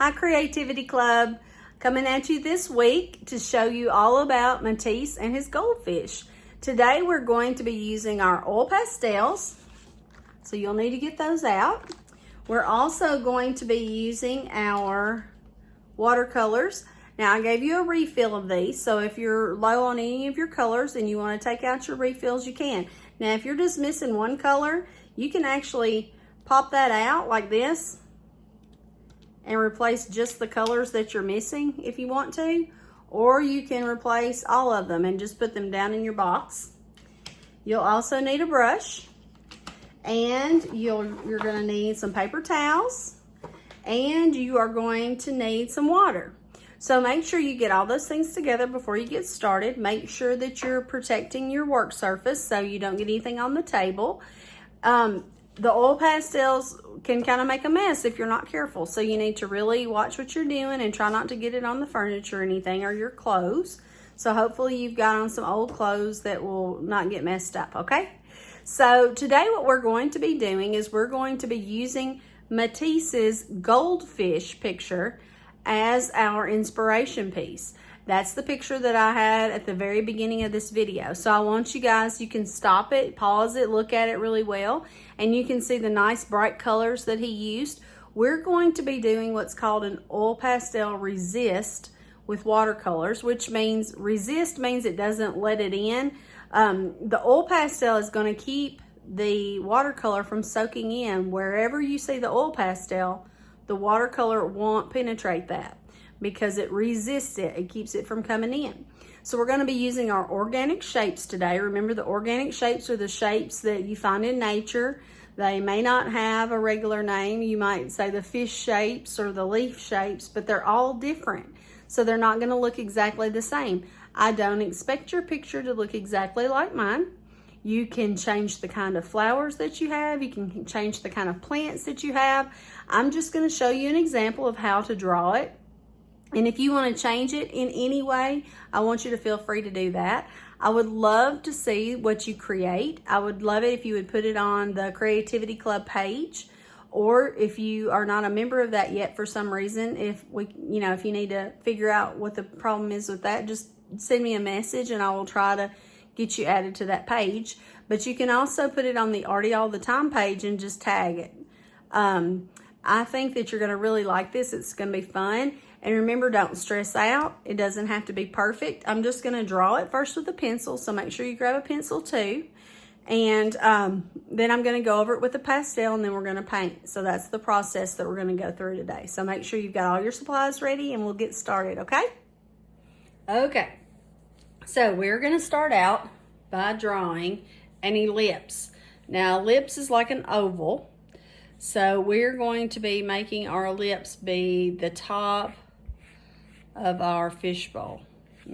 Hi Creativity Club, coming at you this week to show you all about Matisse and his goldfish. Today we're going to be using our oil pastels, so you'll need to get those out. We're also going to be using our watercolors. Now I gave you a refill of these, so if you're low on any of your colors and you want to take out your refills, you can. Now if you're just missing one color, you can actually pop that out like this and replace just the colors that you're missing if you want to, or you can replace all of them and just put them down in your box. You'll also need a brush, and you're going to need some paper towels, and you are going to need some water. So make sure you get all those things together before you get started. Make sure that you're protecting your work surface so you don't get anything on the table. The oil pastels can kind of make a mess if you're not careful. So you need to really watch what you're doing and try not to get it on the furniture or anything, or your clothes. So hopefully you've got on some old clothes that will not get messed up, okay? So today what we're going to be doing is we're going to be using Matisse's Goldfish picture as our inspiration piece. That's the picture that I had at the very beginning of this video. So I want you guys, you can stop it, pause it, look at it really well, and you can see the nice bright colors that he used. We're going to be doing what's called an oil pastel resist with watercolors, which means resist means it doesn't let it in. The oil pastel is going to keep the watercolor from soaking in. Wherever you see the oil pastel, the watercolor won't penetrate that, because it resists it. It keeps it from coming in. So we're going to be using our organic shapes today. Remember, the organic shapes are the shapes that you find in nature. They may not have a regular name. You might say the fish shapes or the leaf shapes, but they're all different. So they're not going to look exactly the same. I don't expect your picture to look exactly like mine. You can change the kind of flowers that you have. You can change the kind of plants that you have. I'm just going to show you an example of how to draw it. And if you want to change it in any way, I want you to feel free to do that. I would love to see what you create. I would love it if you would put it on the Creativity Club page, or if you are not a member of that yet for some reason, if you need to figure out what the problem is with that, just send me a message and I will try to get you added to that page. But you can also put it on the Arty All the Time page and just tag it. I think that you're going to really like this. It's going to be fun. And remember, don't stress out. It doesn't have to be perfect. I'm just going to draw it first with a pencil, so make sure you grab a pencil too. And then I'm going to go over it with a pastel, and then we're going to paint. So that's the process that we're going to go through today. So make sure you've got all your supplies ready, and we'll get started, okay? Okay. So we're going to start out by drawing an ellipse. Now, ellipse is like an oval. So we're going to be making our ellipse be the top of our fishbowl,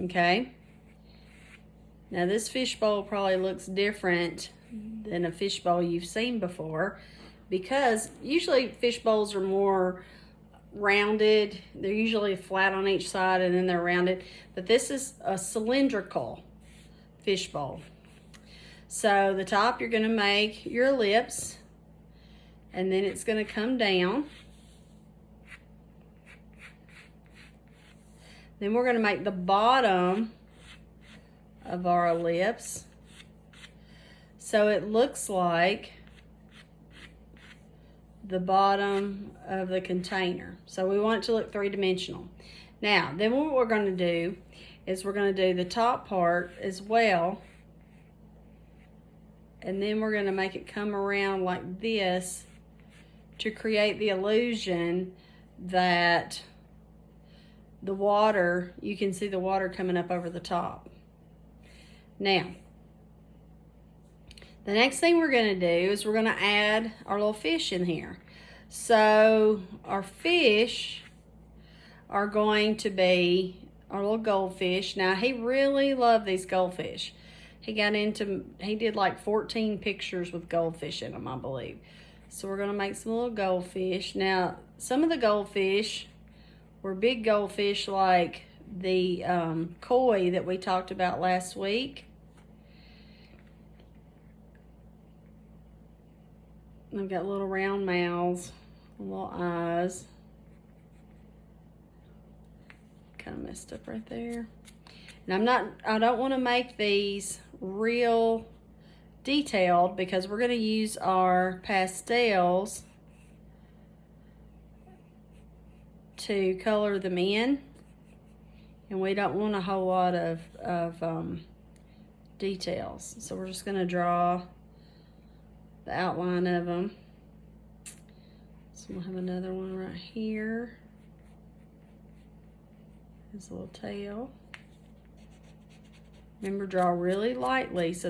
okay? Now this fishbowl probably looks different than a fishbowl you've seen before, because usually fish bowls are more rounded. They're usually flat on each side and then they're rounded, but this is a cylindrical fishbowl. So the top, you're going to make your ellipse, and then it's going to come down. Then we're going to make the bottom of our ellipse so it looks like the bottom of the container. So we want it to look three-dimensional. Now, then what we're going to do is we're going to do the top part as well, and then we're going to make it come around like this to create the illusion that the water, you can see the water coming up over the top. Now, the next thing we're going to do is we're going to add our little fish in here. So our fish are going to be our little goldfish. Now, he really loved these goldfish. He did like 14 pictures with goldfish in them, I believe. So we're going to make some little goldfish. Now, some of the goldfish were big goldfish like the koi that we talked about last week. They've got little round mouths, little eyes. kind of messed up right there. And I don't want to make these real detailed because we're going to use our pastels to color them in. And we don't want a whole lot of details. So we're just going to draw the outline of them. So we'll have another one right here. His little tail. Remember, draw really lightly so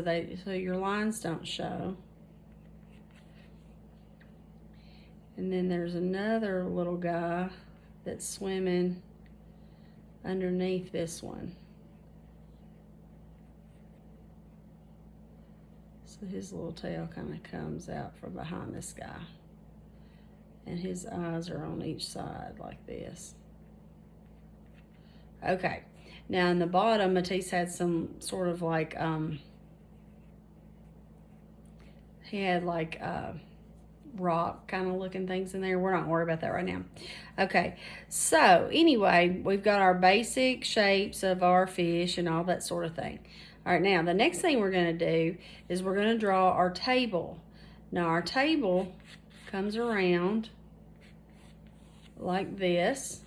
your lines don't show. And then there's another little guy that's swimming underneath this one. So his little tail kind of comes out from behind this guy. And his eyes are on each side like this. Okay, now in the bottom, Matisse had some sort of like, he had like rock kind of looking things in there. We're not worried about that right now. Okay, so anyway, we've got our basic shapes of our fish and all that sort of thing. All right, now the next thing we're going to do is we're going to draw our table. Now our table comes around like this.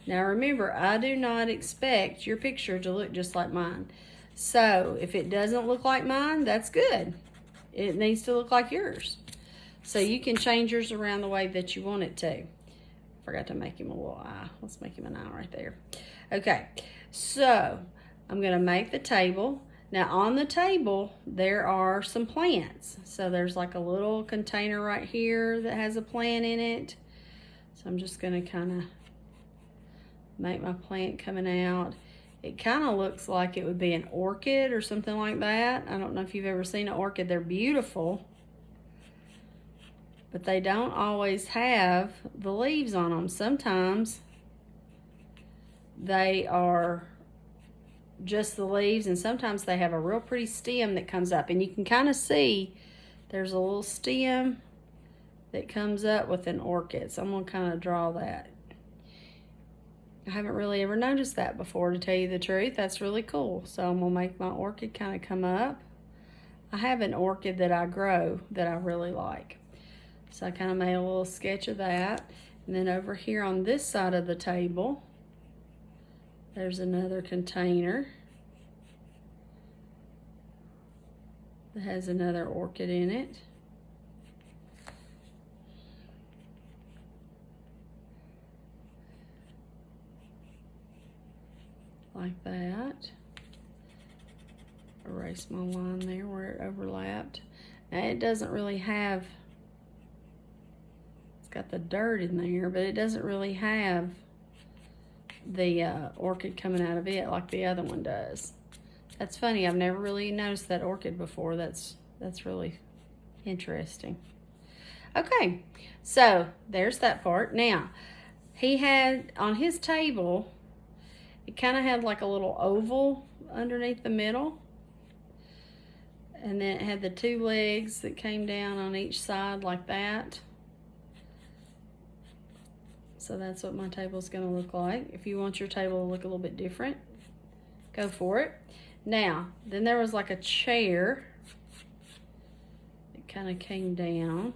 Now remember, I do not expect your picture to look just like mine. So if it doesn't look like mine, that's good. It needs to look like yours. So you can change yours around the way that you want it to. Forgot to make him a little eye. Let's make him an eye right there. Okay, so I'm going to make the table. Now on the table, there are some plants. So there's like a little container right here that has a plant in it. So I'm just going to kind of make my plant coming out. It kind of looks like it would be an orchid or something like that. I don't know if you've ever seen an orchid. They're beautiful, but they don't always have the leaves on them. Sometimes they are just the leaves, and sometimes they have a real pretty stem that comes up, and you can kind of see there's a little stem that comes up with an orchid. So I'm going to kind of draw that. I haven't really ever noticed that before, to tell you the truth. That's really cool. So I'm going to make my orchid kind of come up. I have an orchid that I grow that I really like. So I kind of made a little sketch of that. And then over here on this side of the table, there's another container that has another orchid in it. Like that. Erase my line there where it overlapped. Now it doesn't really have, it's got the dirt in there, but it doesn't really have the orchid coming out of it like the other one does. That's funny. I've never really noticed that orchid before. That's really interesting. Okay, so there's that part. Now, he had on his table, it kind of had like a little oval underneath the middle. And then it had the two legs that came down on each side like that. So that's what my table is going to look like. If you want your table to look a little bit different, go for it. Now, then there was like a chair. It kind of came down.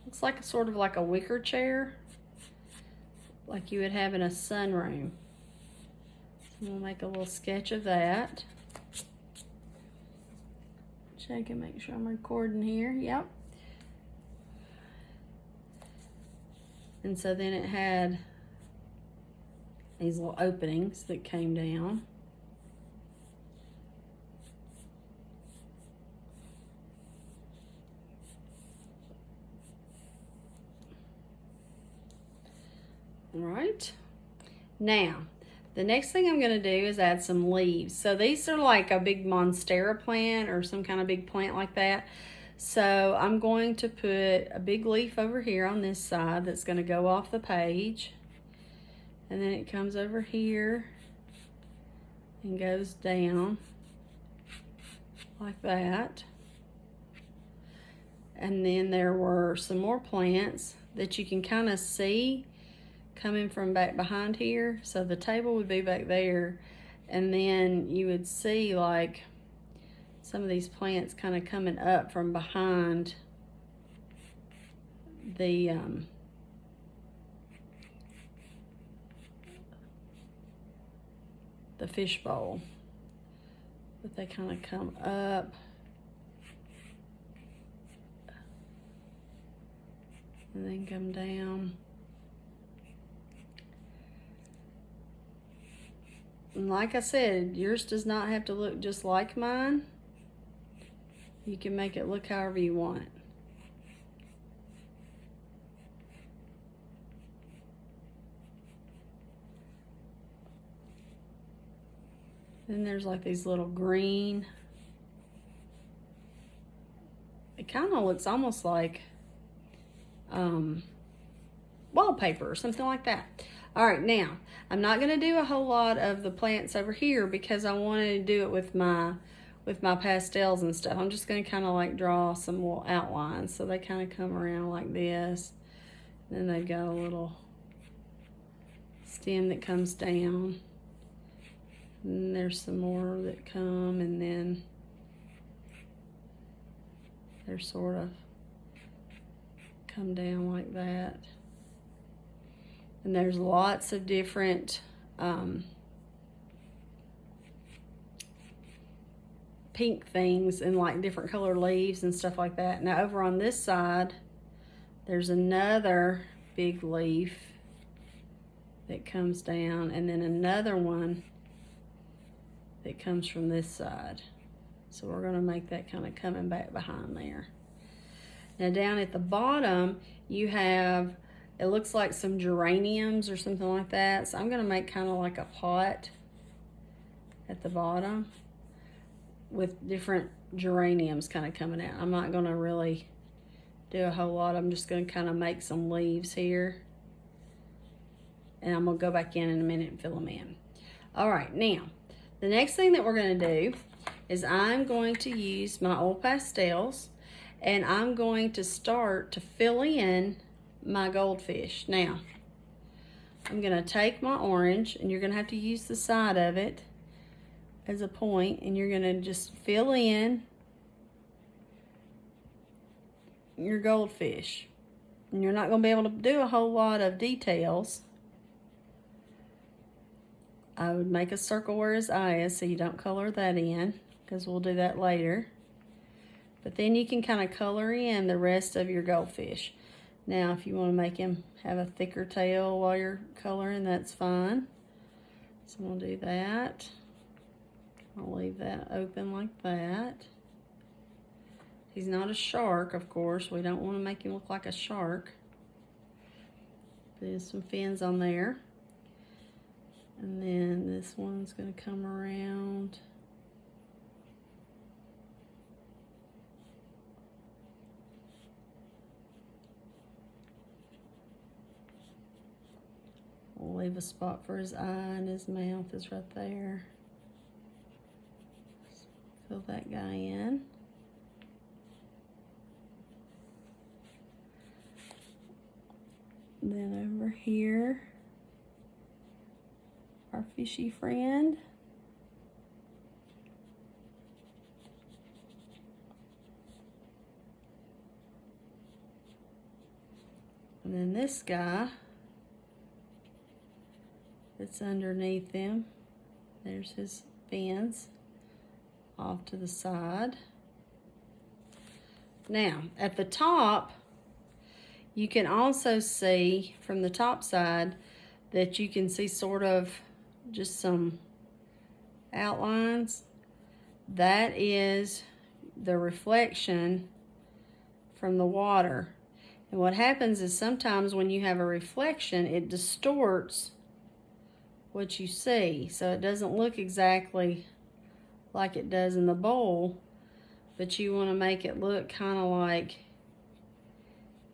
Looks like sort of like a wicker chair, like you would have in a sunroom. So we'll make a little sketch of that. Check and make sure I'm recording here. Yep. And so then it had these little openings that came down. All right. Now, the next thing I'm going to do is add some leaves. So these are like a big monstera plant or some kind of big plant like that. So I'm going to put a big leaf over here on this side that's going to go off the page. And then it comes over here and goes down like that. And then there were some more plants that you can kind of see coming from back behind here. So the table would be back there, and then you would see like some of these plants kind of coming up from behind the fish bowl. But they kind of come up and then come down. And like I said, yours does not have to look just like mine. You can make it look however you want. Then there's like these little green. It kind of looks almost like wallpaper or something like that. All right, now I'm not going to do a whole lot of the plants over here because I wanted to do it with my pastels and stuff. I'm just going to kind of like draw some little outlines, so they kind of come around like this. Then they've got a little stem that comes down, and there's some more that come, and then they're sort of come down like that. And there's lots of different pink things and like different color leaves and stuff like that. Now over on this side, there's another big leaf that comes down, and then another one that comes from this side. So we're gonna make that kind of coming back behind there. Now down at the bottom, you have, it looks like some geraniums or something like that. So I'm gonna make kind of like a pot at the bottom with different geraniums kind of coming out. I'm not gonna really do a whole lot. I'm just gonna kind of make some leaves here. And I'm gonna go back in a minute and fill them in. All right, now, the next thing that we're gonna do is I'm going to use my oil pastels, and I'm going to start to fill in my goldfish. Now, I'm gonna take my orange, and you're gonna have to use the side of it as a point, and you're gonna just fill in your goldfish. And you're not gonna be able to do a whole lot of details. I would make a circle where his eye is so you don't color that in, because we'll do that later. But then you can kind of color in the rest of your goldfish. Now, if you want to make him have a thicker tail while you're coloring, that's fine. So we'll do that. I'll leave that open like that. He's not a shark, of course. We don't want to make him look like a shark. There's some fins on there. And then this one's going to come around. We'll leave a spot for his eye, and his mouth is right there. Fill that guy in. Then over here, our fishy friend. And then this guy that's underneath him, there's his fins off to the side. Now, at the top, you can also see from the top side that you can see sort of just some outlines. That is the reflection from the water. And what happens is sometimes when you have a reflection, it distorts what you see. So it doesn't look exactly like it does in the bowl, but you want to make it look kind of like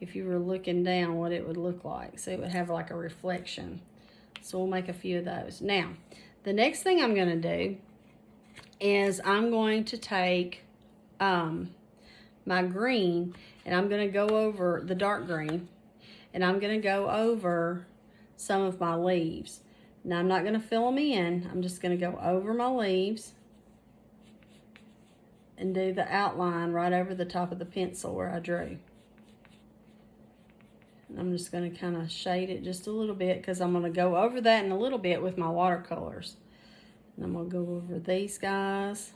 if you were looking down, what it would look like. So it would have like a reflection. So we'll make a few of those. Now, the next thing I'm going to do is I'm going to take my green, and I'm going to go over the dark green, and I'm going to go over some of my leaves. Now I'm not going to fill them in. I'm just going to go over my leaves and do the outline right over the top of the pencil where I drew. And I'm just going to kind of shade it just a little bit because I'm going to go over that in a little bit with my watercolors. And I'm going to go over these guys.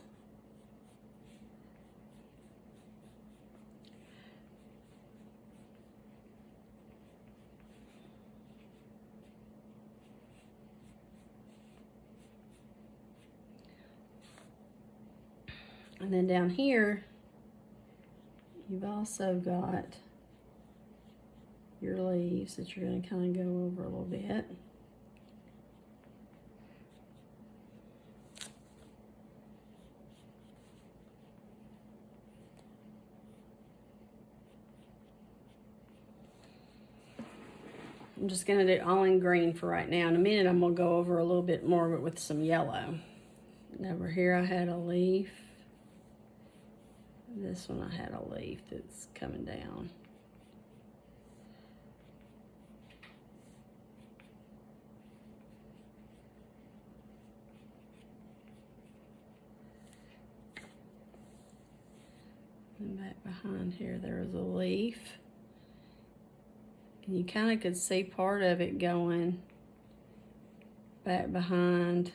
And then down here, you've also got your leaves that you're going to kind of go over a little bit. I'm just going to do all in green for right now. In a minute, I'm going to go over a little bit more of it with some yellow. And over here, I had a leaf. This one, I had a leaf that's coming down. And back behind here, there was a leaf. And you kind of could see part of it going back behind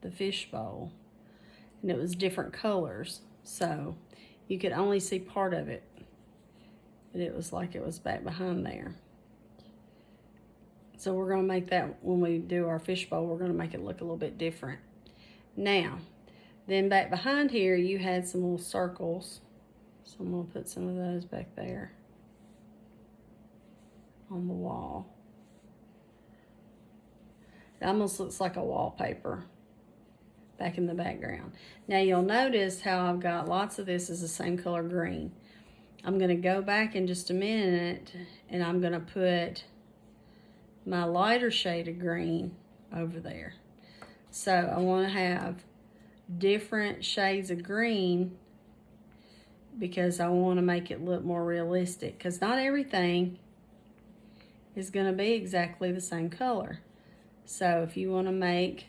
the fishbowl. And it was different colors. So you could only see part of it. But it was like it was back behind there. So we're going to make that, when we do our fishbowl, we're going to make it look a little bit different. Now, then back behind here, you had some little circles. So I'm going to put some of those back there on the wall. It almost looks like a wallpaper back in the background. Now you'll notice how I've got lots of this is the same color green. I'm going to go back in just a minute and I'm going to put my lighter shade of green over there. So I want to have different shades of green because I want to make it look more realistic, because not everything is going to be exactly the same color. So if you want to make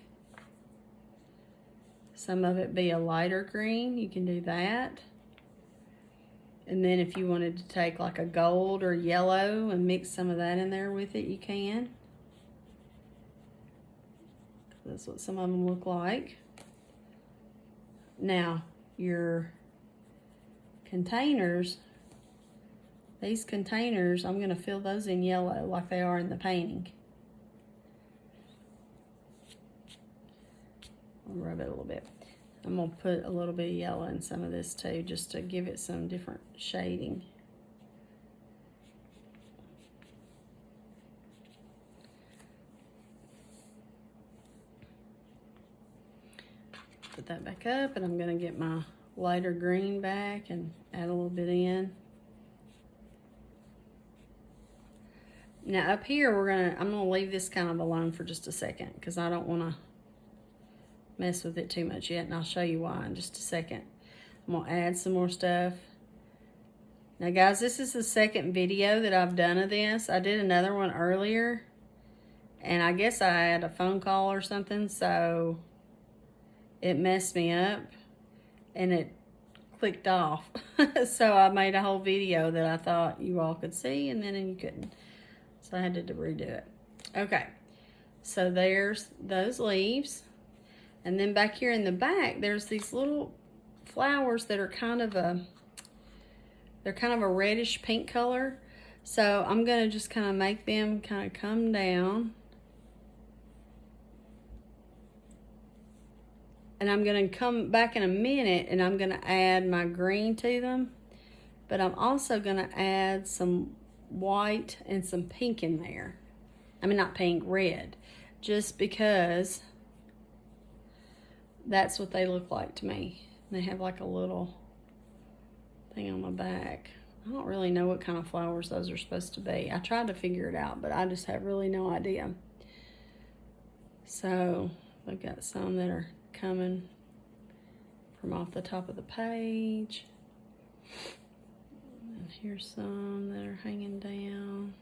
some of it be a lighter green, you can do that. And then if you wanted to take like a gold or yellow and mix some of that in there with it, you can. That's what some of them look like. Now, your containers, these containers, I'm going to fill those in yellow like they are in the painting. I'll rub it a little bit. I'm going to put a little bit of yellow in some of this too, just to give it some different shading. Put that back up, and I'm going to get my lighter green back and add a little bit in. Now up here, I'm gonna leave this kind of alone for just a second because I don't want to mess with it too much yet, and I'll show you why in just a second. I'm gonna add some more stuff. Now guys, this is the second video that I've done of this. I did another one earlier, and I guess I had a phone call or something, so it messed me up and it clicked off. So I made a whole video that I thought you all could see, and then you couldn't. So I had to redo it. Okay, so there's those leaves. And then back here in the back, there's these little flowers that are they're kind of a reddish pink color. So I'm gonna just kind of make them kind of come down. And I'm gonna come back in a minute and I'm gonna add my green to them. But I'm also gonna add some white and some pink in there. I mean, not pink, red. Just because that's what they look like to me. They have like a little thing on my back. I don't really know what kind of flowers those are supposed to be. I tried to figure it out, but I just have really no idea. So I've got some that are coming from off the top of the page. And here's some that are hanging down.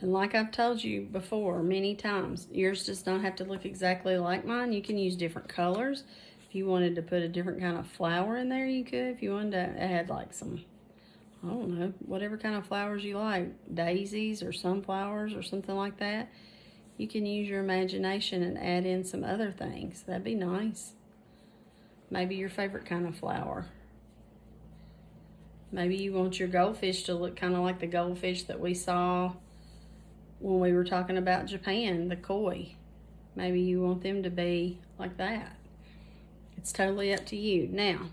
And like I've told you before many times, yours does not have to look exactly like mine. You can use different colors. If you wanted to put a different kind of flower in there, you could. If you wanted to add like some, I don't know, whatever kind of flowers you like, daisies or sunflowers or something like that, you can use your imagination and add in some other things. That'd be nice. Maybe your favorite kind of flower. Maybe you want your goldfish to look kind of like the goldfish that we saw when we were talking about Japan, the koi. Maybe you want them to be like that. It's totally up to you. Now,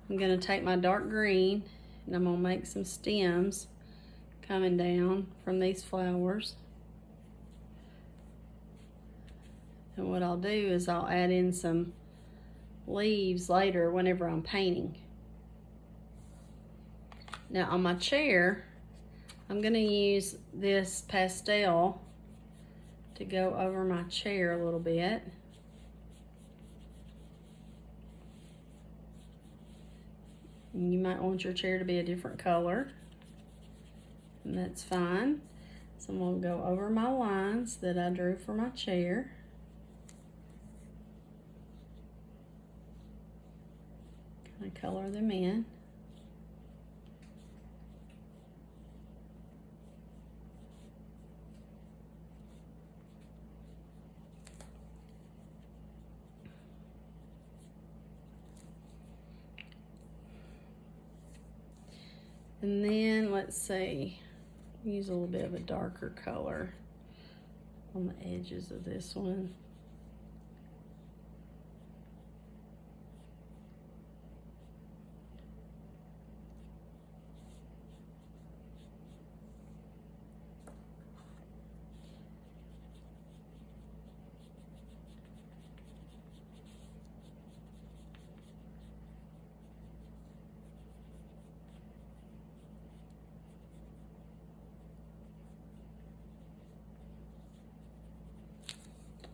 I'm going to take my dark green and I'm going to make some stems coming down from these flowers. And what I'll do is I'll add in some leaves later whenever I'm painting. Now on my chair, I'm going to use this pastel to go over my chair a little bit. And you might want your chair to be a different color, and that's fine. So I'm going to go over my lines that I drew for my chair. Kind of color them in. And then let's see, use a little bit of a darker color on the edges of this one.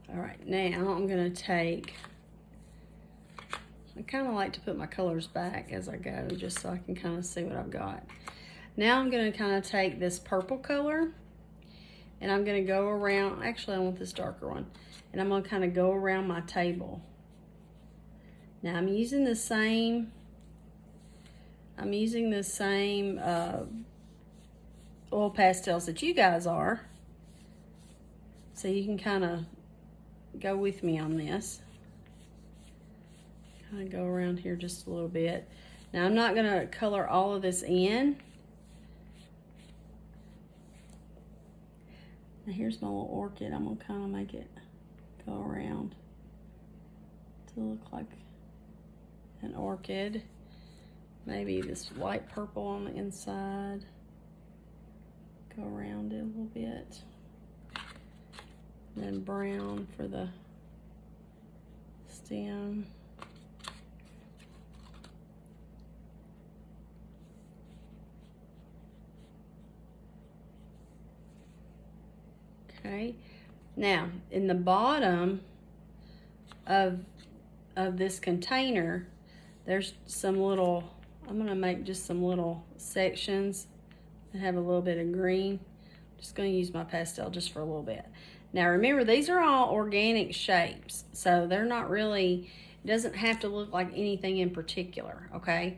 All right, now I'm gonna take, I kind of like to put my colors back as I go, just so I can kind of see what I've got. Now I'm gonna kind of take this purple color and I'm gonna go around, actually I want this darker one, and I'm gonna kind of go around my table. Now I'm using the same, oil pastels that you guys are, so you can kind of go with me on this. Kind of go around here just a little bit. Now I'm not going to color all of this in. Now here's my little orchid. I'm going to kind of make it go around to look like an orchid. Maybe this light purple on the inside. Go around it a little bit. Then brown for the stem. Okay, now in the bottom of this container, there's some little, I'm gonna make just some little sections that have a little bit of green. I'm just gonna use my pastel just for a little bit. Now remember, these are all organic shapes, so they're not really, it doesn't have to look like anything in particular, okay?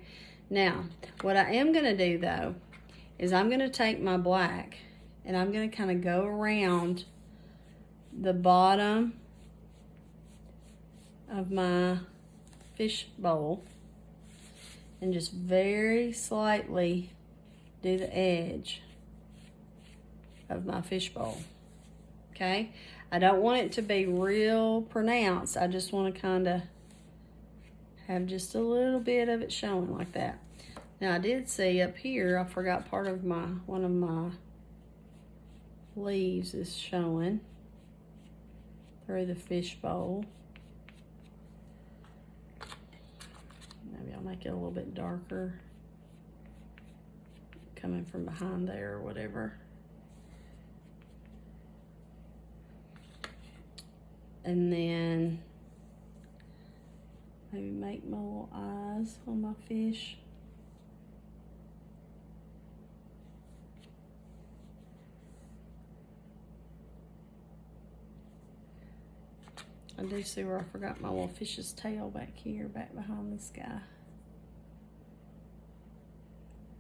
Now, what I am gonna do though, is I'm gonna take my black and I'm gonna kind of go around the bottom of my fish bowl and just very slightly do the edge of my fish bowl. Okay, I don't want it to be real pronounced. I just want to kind of have just a little bit of it showing like that. Now I did see up here, I forgot part of one of my leaves is showing through the fish bowl. Maybe I'll make it a little bit darker, coming from behind there or whatever. And then maybe make my little eyes on my fish. I do see where I forgot my little fish's tail back here, back behind this guy.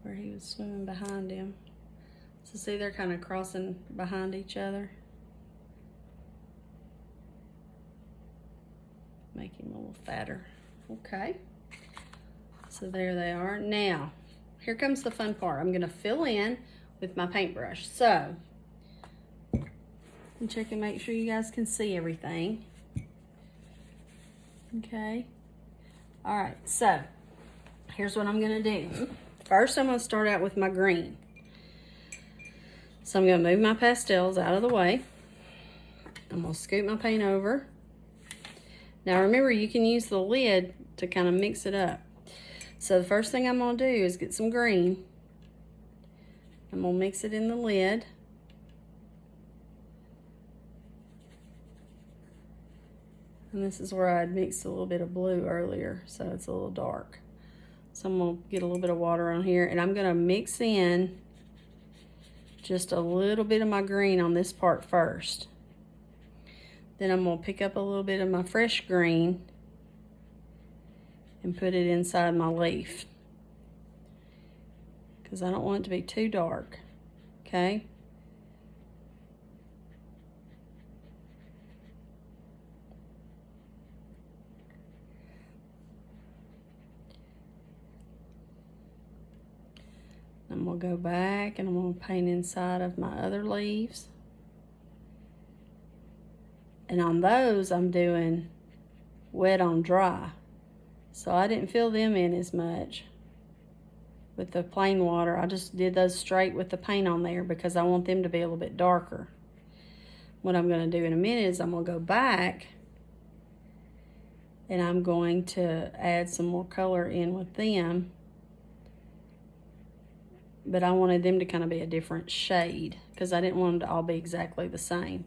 Where he was swimming behind him. So see, they're kind of crossing behind each other. Make him a little fatter. Okay. So there they are. Now, here comes the fun part. I'm gonna fill in with my paintbrush. So, and check and make sure you guys can see everything. Okay. All right, so here's what I'm gonna do. First, I'm gonna start out with my green. So I'm gonna move my pastels out of the way. I'm gonna scoop my paint over. Now remember, you can use the lid to kind of mix it up. So the first thing I'm gonna do is get some green. I'm gonna mix it in the lid. And this is where I had mixed a little bit of blue earlier, so it's a little dark. So I'm gonna get a little bit of water on here, and I'm gonna mix in just a little bit of my green on this part first. Then I'm gonna pick up a little bit of my fresh green and put it inside my leaf, because I don't want it to be too dark, okay? I'm gonna go back and I'm gonna paint inside of my other leaves. And on those, I'm doing wet on dry. So I didn't fill them in as much with the plain water. I just did those straight with the paint on there because I want them to be a little bit darker. What I'm gonna do in a minute is I'm gonna go back and I'm going to add some more color in with them. But I wanted them to kind of be a different shade because I didn't want them to all be exactly the same.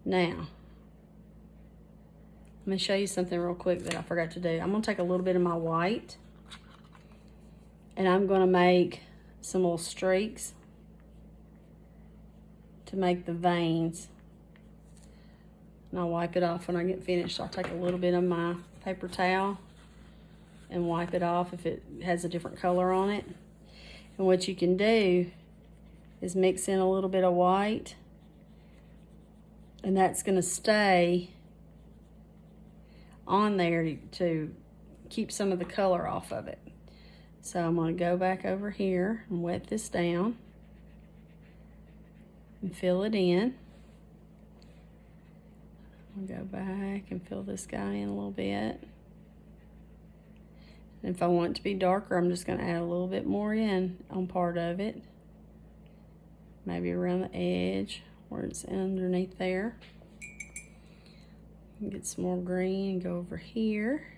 Now, let me show you something real quick that I forgot to do. I'm gonna take a little bit of my white and I'm gonna make some little streaks to make the veins. And I'll wipe it off when I get finished. I'll take a little bit of my paper towel and wipe it off if it has a different color on it. And what you can do is mix in a little bit of white, and that's gonna stay on there to keep some of the color off of it. So I'm gonna go back over here and wet this down and fill it in. I'll go back and fill this guy in a little bit. And if I want it to be darker, I'm just going to add a little bit more in on part of it. Maybe around the edge where it's underneath there. Get some more green and go over here.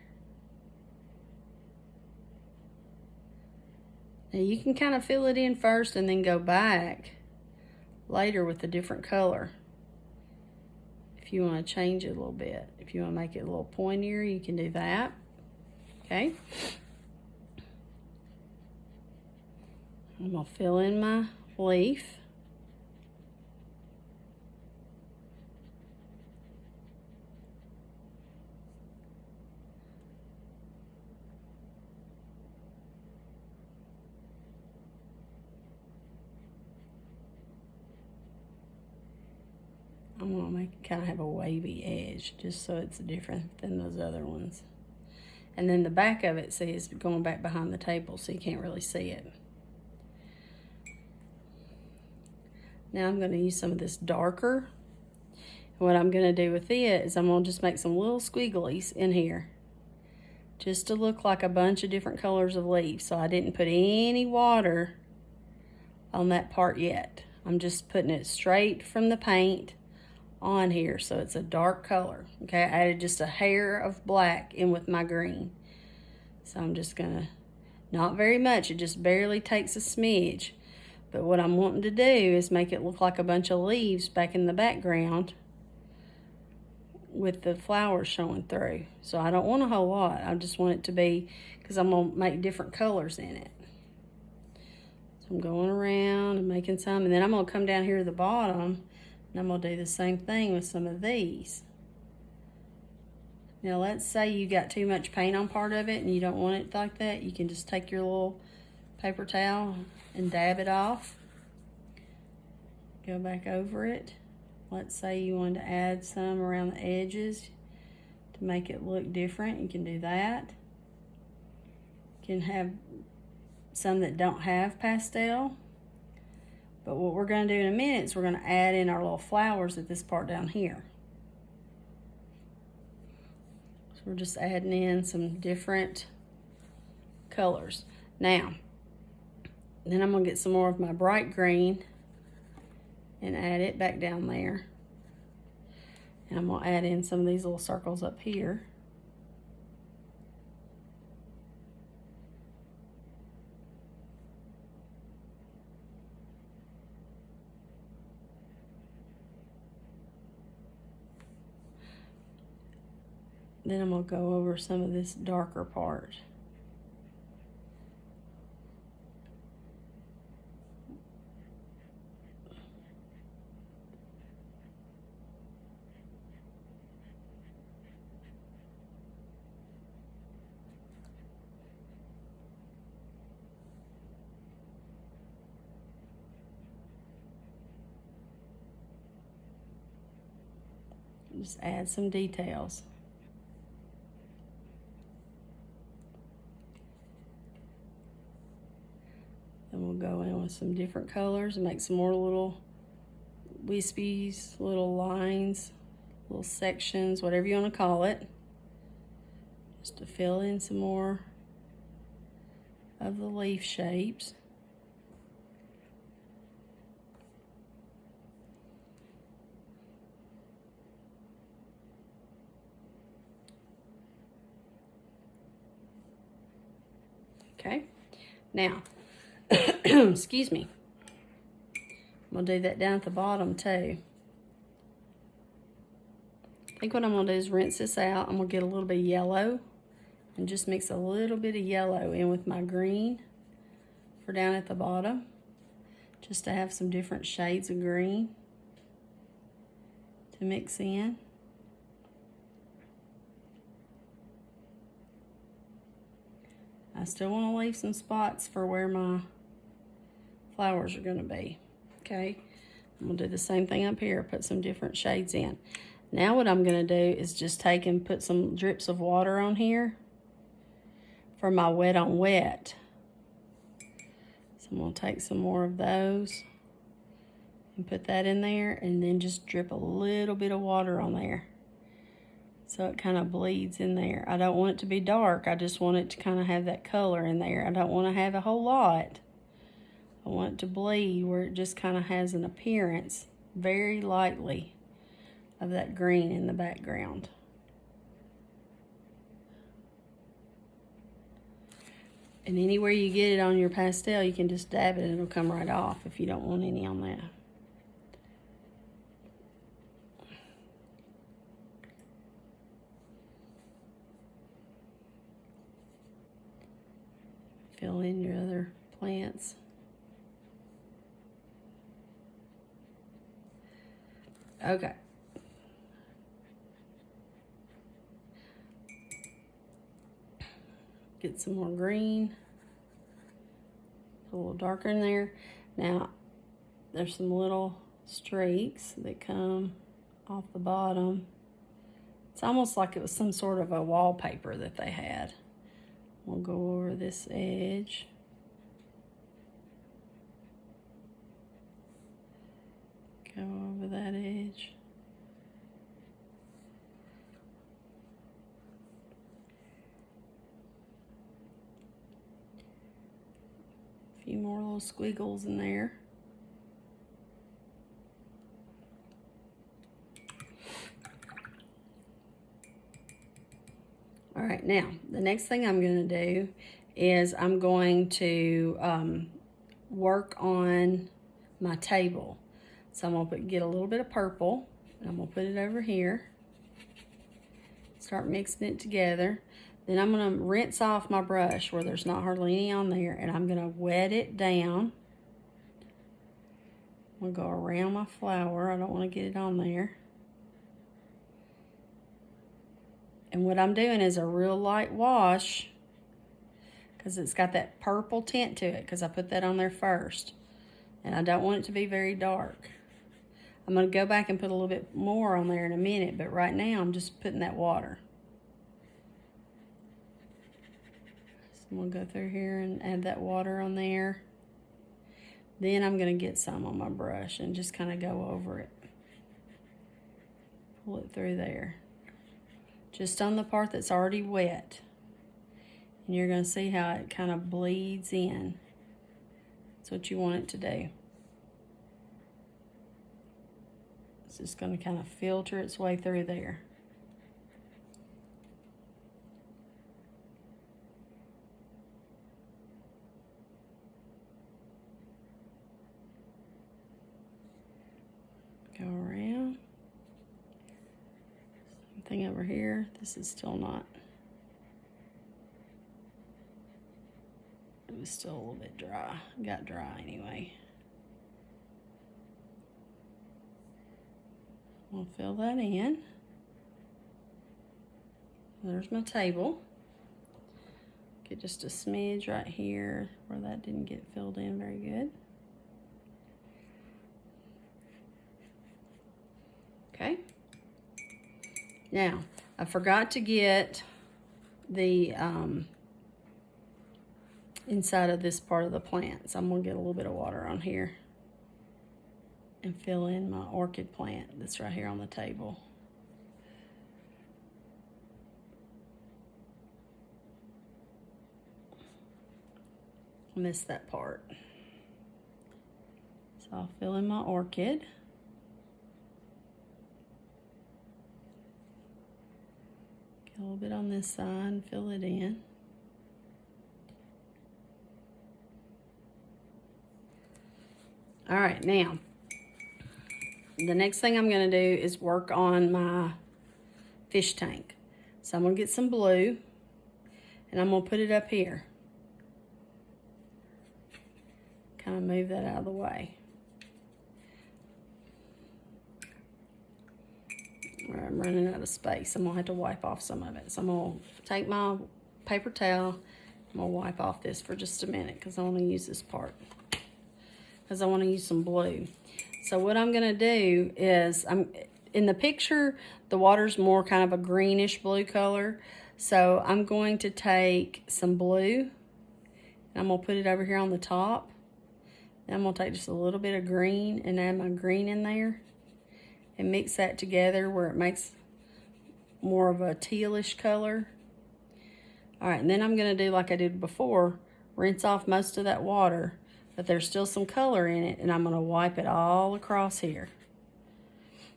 Now you can kind of fill it in first and then go back later with a different color. If you want to change it a little bit. If you want to make it a little pointier, you can do that. Okay, I'm gonna fill in my leaf. I'm gonna make it kind of have a wavy edge just so it's different than those other ones. And then the back of it, see, is going back behind the table, so you can't really see it. Now I'm going to use some of this darker. And what I'm going to do with it is I'm going to just make some little squigglies in here, just to look like a bunch of different colors of leaves. So I didn't put any water on that part yet. I'm just putting it straight from the paint on here, so it's a dark color. Okay, I added just a hair of black in with my green. So I'm just gonna, not very much, it just barely takes a smidge. But what I'm wanting to do is make it look like a bunch of leaves back in the background with the flowers showing through. So I don't want a whole lot. I just want it to be, because I'm gonna make different colors in it. So I'm going around and making some, and then I'm gonna come down here to the bottom and I'm gonna do the same thing with some of these. Now let's say you got too much paint on part of it and you don't want it like that. You can just take your little paper towel and dab it off. Go back over it. Let's say you wanted to add some around the edges to make it look different. You can do that. You can have some that don't have pastel. But what we're going to do in a minute is we're going to add in our little flowers at this part down here. So we're just adding in some different colors. Now, then I'm going to get some more of my bright green and add it back down there. And I'm going to add in some of these little circles up here. Then I'm going to go over some of this darker part. Just add some details. Then we'll go in with some different colors and make some more little wispies, little lines, little sections, whatever you want to call it. Just to fill in some more of the leaf shapes. Okay, now, excuse me, I'm gonna do that down at the bottom too. I think what I'm gonna do is rinse this out. I'm gonna get a little bit of yellow and just mix a little bit of yellow in with my green for down at the bottom, just to have some different shades of green to mix in. I still want to leave some spots for where my flowers are going to be. Okay, I'm going to do the same thing up here, put some different shades in. Now what I'm going to do is just take and put some drips of water on here for my wet on wet. So I'm going to take some more of those and put that in there, and then just drip a little bit of water on there so it kind of bleeds in there. I don't want it to be dark. I just want it to kind of have that color in there. I don't want to have a whole lot. I want it to bleed where it just kind of has an appearance very lightly of that green in the background. And anywhere you get it on your pastel, you can just dab it and it'll come right off if you don't want any on that. Fill in your other plants. Okay. Get some more green. A little darker in there. Now, there's some little streaks that come off the bottom. It's almost like it was some sort of a wallpaper that they had. We'll go over this edge. Go over that edge. A few more little squiggles in there. All right, now, the next thing I'm going to do is I'm going to work on my table. So I'm going to get a little bit of purple, and I'm going to put it over here. Start mixing it together. Then I'm going to rinse off my brush where there's not hardly any on there, and I'm going to wet it down. I'm going to go around my flower. I don't want to get it on there. And what I'm doing is a real light wash because it's got that purple tint to it because I put that on there first. And I don't want it to be very dark. I'm going to go back and put a little bit more on there in a minute, but right now I'm just putting that water. So I'm going to go through here and add that water on there. Then I'm going to get some on my brush and just kind of go over it. Pull it through there. Just on the part that's already wet. And you're going to see how it kind of bleeds in. That's what you want it to do. It's just going to kind of filter its way through there. Go around. Same thing over here. This is still not. It was still a little bit dry. It got dry anyway. We'll fill that in. There's my table. Get just a smidge right here where that didn't get filled in very good. Okay. Now, I forgot to get the inside of this part of the plant. So I'm gonna get a little bit of water on here and fill in my orchid plant that's right here on the table. I missed that part. So I'll fill in my orchid. Get a little bit on this side, fill it in. All right, now, the next thing I'm gonna do is work on my fish tank. So I'm gonna get some blue and I'm gonna put it up here. Kind of move that out of the way. All right, I'm running out of space. I'm gonna have to wipe off some of it. So I'm gonna take my paper towel, I'm gonna wipe off this for just a minute because I wanna use this part. Because I want to use some blue. So what I'm going to do is, in the picture, the water's more kind of a greenish blue color. So I'm going to take some blue, and I'm going to put it over here on the top. Then I'm going to take just a little bit of green and add my green in there. And mix that together where it makes more of a tealish color. All right, and then I'm going to do like I did before, rinse off most of that water. But there's still some color in it, and I'm going to wipe it all across here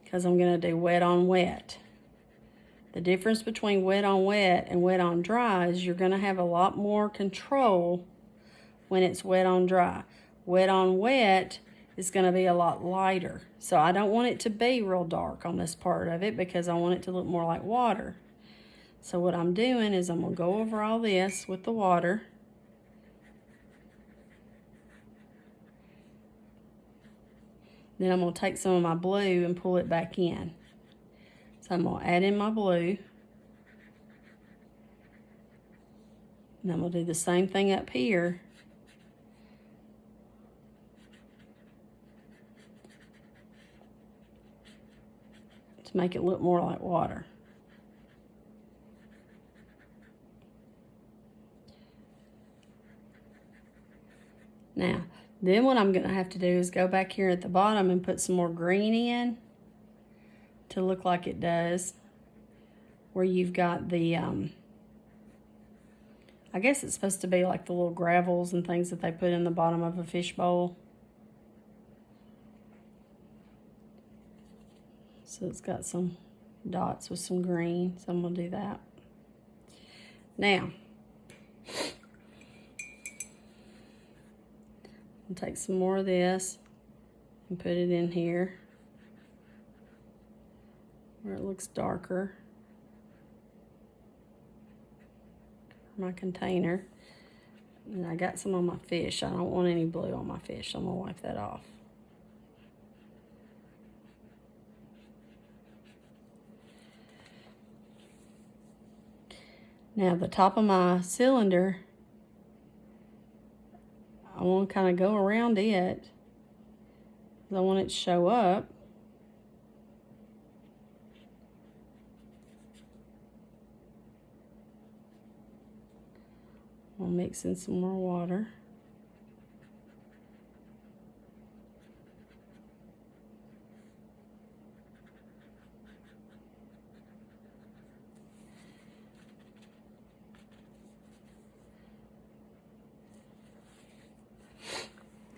because I'm going to do wet on wet. The difference between wet on wet and wet on dry is you're going to have a lot more control when it's wet on dry. Wet on wet is going to be a lot lighter. So I don't want it to be real dark on this part of it because I want it to look more like water. So what I'm doing is I'm going to go over all this with the water. Then I'm going to take some of my blue and pull it back in. So I'm going to add in my blue. And I'm going to do the same thing up here. To make it look more like water. Now, then what I'm going to have to do is go back here at the bottom and put some more green in to look like it does. Where you've got the, I guess it's supposed to be like the little gravels and things that they put in the bottom of a fish bowl. So it's got some dots with some green, so I'm going to do that. Now, I'll take some more of this and put it in here where it looks darker for my container. And I got some on my fish. I don't want any blue on my fish, so I'm going to wipe that off. Now the top of my cylinder, I want to kind of go around it. I want it to show up. I'll mix in some more water.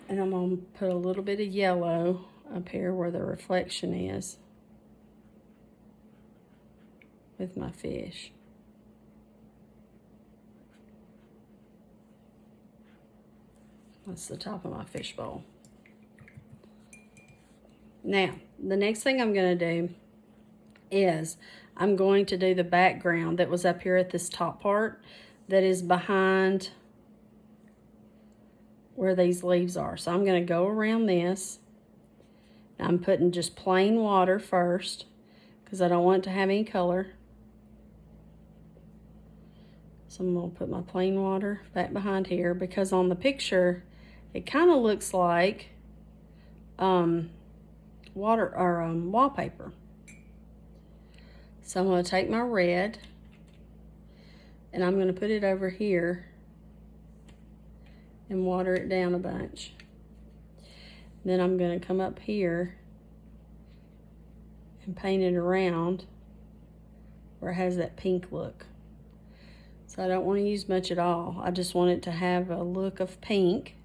And I'm going to put a little bit of yellow up here where the reflection is with my fish. That's the top of my fish bowl. Now, the next thing I'm going to do is I'm going to do the background that was up here at this top part that is behind where these leaves are. So I'm going to go around this. I'm putting just plain water first because I don't want it to have any color. So I'm going to put my plain water back behind here because on the picture it kind of looks like wallpaper. So I'm going to take my red and I'm going to put it over here and water it down a bunch. Then I'm going to come up here and paint it around where it has that pink look. So I don't want to use much at all. I just want it to have a look of pink.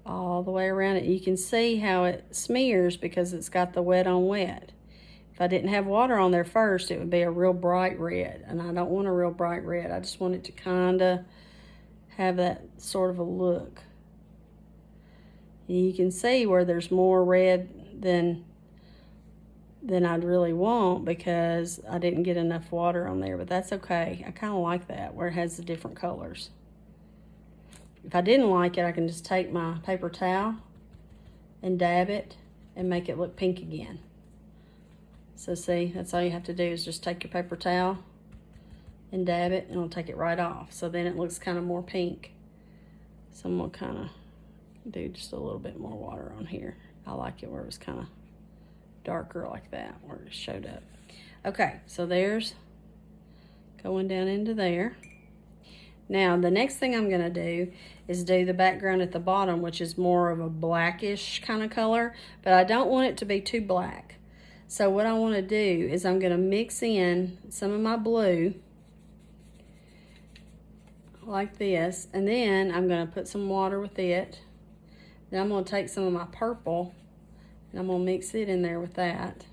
All the way around it. You can see how it smears because it's got the wet on wet. If I didn't have water on there first, it would be a real bright red, and I don't want a real bright red. I just want it to kind of have that sort of a look. And you can see where there's more red than I'd really want because I didn't get enough water on there, but that's okay. I kind of like that where it has the different colors. If I didn't like it, I can just take my paper towel and dab it and make it look pink again. So see, that's all you have to do is just take your paper towel and dab it and it'll take it right off. So then it looks kind of more pink. So I'm gonna kind of do just a little bit more water on here. I like it where it was kind of darker like that, where it showed up. Okay, so there's going down into there. Now, the next thing I'm gonna do is do the background at the bottom, which is more of a blackish kind of color, but I don't want it to be too black. So what I wanna do is I'm gonna mix in some of my blue, like this, and then I'm gonna put some water with it. Then I'm gonna take some of my purple, and I'm gonna mix it in there with that.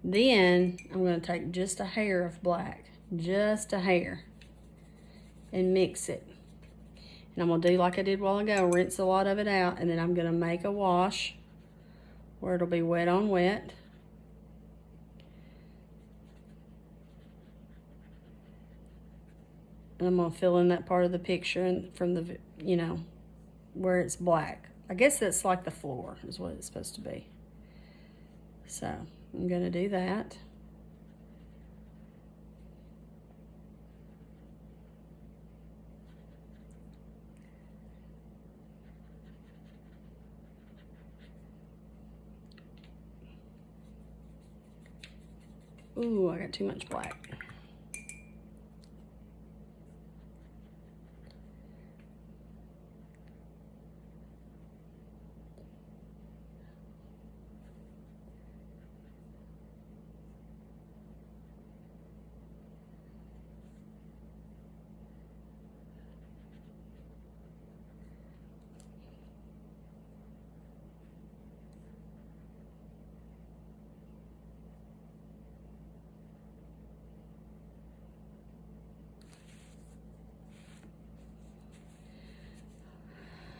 Then I'm gonna take just a hair of black, just a hair, and mix it. And I'm gonna do like I did a while ago, rinse a lot of it out, and then I'm gonna make a wash where it'll be wet on wet. And I'm gonna fill in that part of the picture and from the, you know, where it's black. I guess that's like the floor is what it's supposed to be. So I'm gonna do that. Ooh, I got too much black.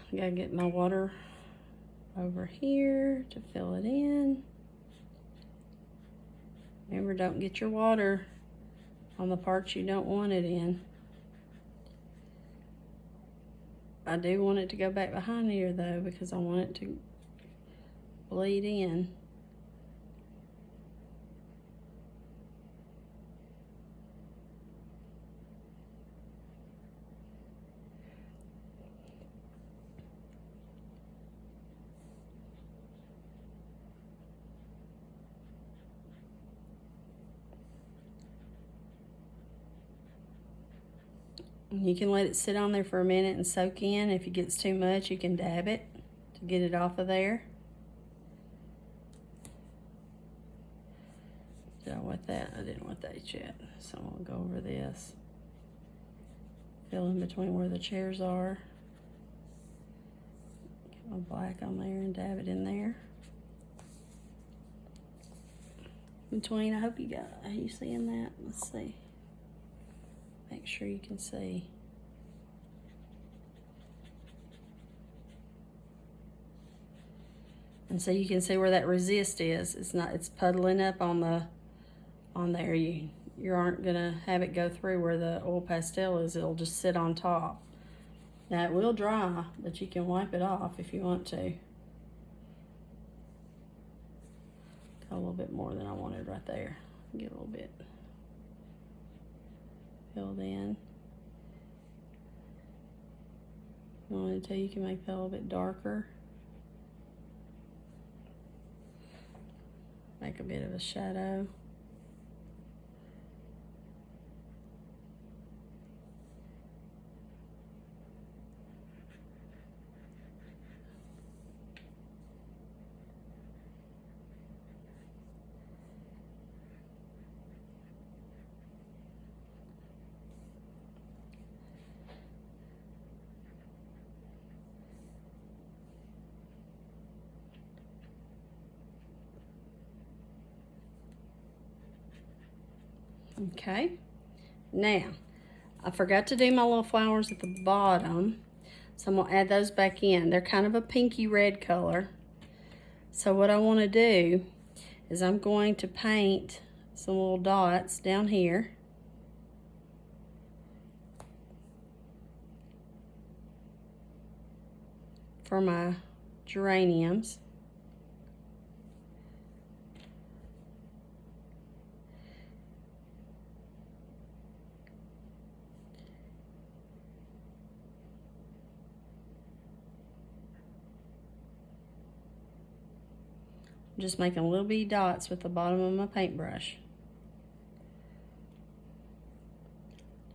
I gotta get my water over here to fill it in. Remember, don't get your water on the parts you don't want it in. I do want it to go back behind here though, because I want it to bleed in. You can let it sit on there for a minute and soak in. If it gets too much, you can dab it to get it off of there. Did I wet that? I didn't wet that yet. So I'm gonna go over this. Fill in between where the chairs are. Get my black on there and dab it in there. Between, I hope you got, are you seeing that? Let's see. Make sure you can see. And so you can see where that resist is. It's puddling up on there. You aren't gonna have it go through where the oil pastel is. It'll just sit on top. Now it will dry, but you can wipe it off if you want to. Got a little bit more than I wanted right there. Get a little bit filled in. I wanted to, you can make that a little bit darker. Make a bit of a shadow. Okay, now I forgot to do my little flowers at the bottom, so I'm gonna add those back in. They're kind of a pinky red color. So what I want to do is I'm going to paint some little dots down here. For my geraniums. I'm just making little bitty dots with the bottom of my paintbrush.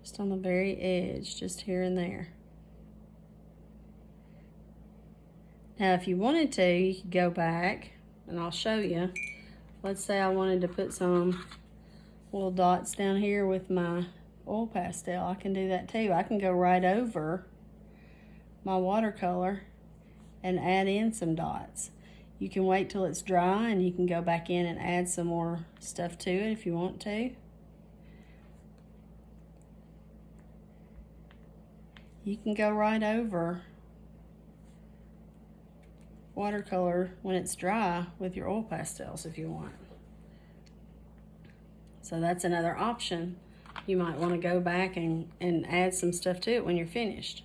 Just on the very edge, just here and there. Now if you wanted to, you could go back, and I'll show you. Let's say I wanted to put some little dots down here with my oil pastel. I can do that too. I can go right over my watercolor and add in some dots. You can wait till it's dry and you can go back in and add some more stuff to it if you want to. You can go right over watercolor when it's dry with your oil pastels if you want. So that's another option. You might want to go back and add some stuff to it when you're finished.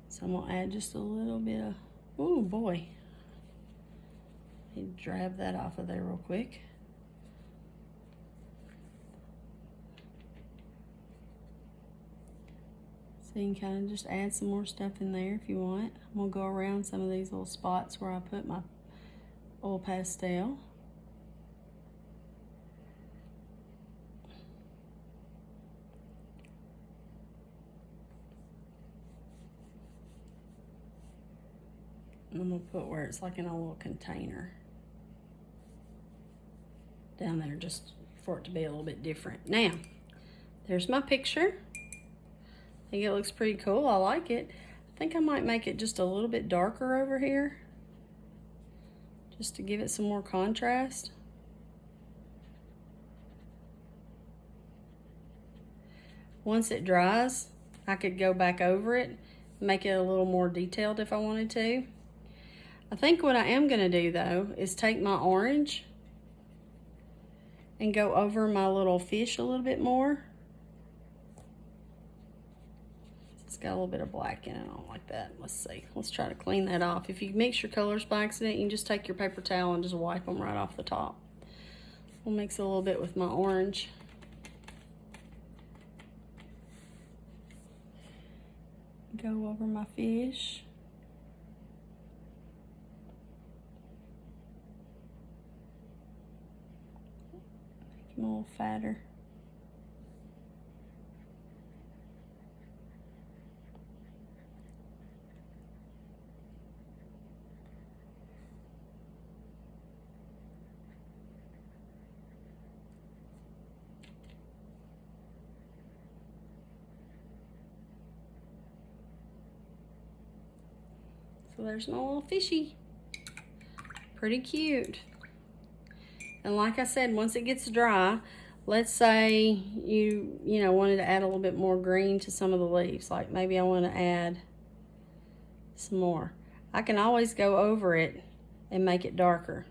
So I'm gonna add just a little bit of, oh boy. Need to drab that off of there real quick. So you can kind of just add some more stuff in there if you want. I'm gonna go around some of these little spots where I put my oil pastel. And I'm gonna put where it's like in a little container down there, just for it to be a little bit different. Now, there's my picture. I think it looks pretty cool. I like it. I think I might make it just a little bit darker over here, just to give it some more contrast. Once it dries, I could go back over it, make it a little more detailed if I wanted to. I think what I am gonna do though is take my orange and go over my little fish a little bit more. got a little bit of black in it. I don't like that. Let's see. Let's try to clean that off. If you mix your colors by accident, you can just take your paper towel and just wipe them right off the top. We'll mix a little bit with my orange. Go over my fish. Make him a little fatter. So there's my little fishy. Pretty cute. And like I said, once it gets dry, let's say you wanted to add a little bit more green to some of the leaves. Like maybe I want to add some more. I can always go over it and make it darker.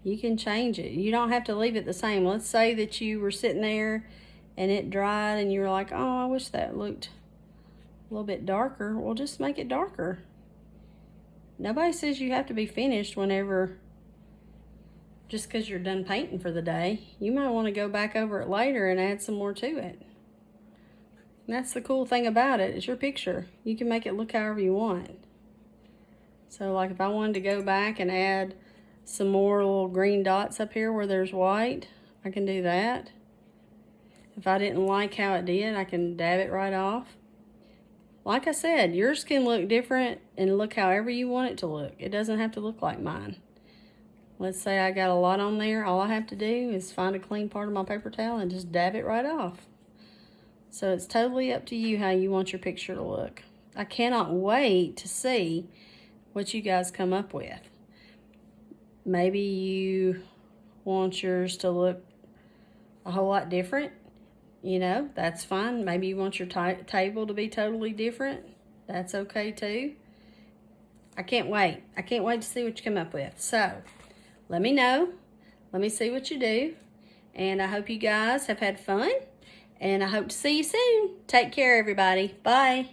You can change it. You don't have to leave it the same. Let's say that you were sitting there and it dried and you were like, oh, I wish that looked a little bit darker. Well, just make it darker. Nobody says you have to be finished whenever, just because you're done painting for the day. You might want to go back over it later and add some more to it. And that's the cool thing about it. It's your picture. You can make it look however you want. So like if I wanted to go back and add some more little green dots up here where there's white, I can do that. If I didn't like how it did, I can dab it right off. Like I said, yours can look different and look however you want it to look. It doesn't have to look like mine. Let's say I got a lot on there. All I have to do is find a clean part of my paper towel and just dab it right off. So it's totally up to you how you want your picture to look. I cannot wait to see what you guys come up with. Maybe you want yours to look a whole lot different. You know, that's fine. Maybe you want your table to be totally different. That's okay too. I can't wait. I can't wait to see what you come up with. So, let me know. Let me see what you do. And I hope you guys have had fun. And I hope to see you soon. Take care, everybody. Bye.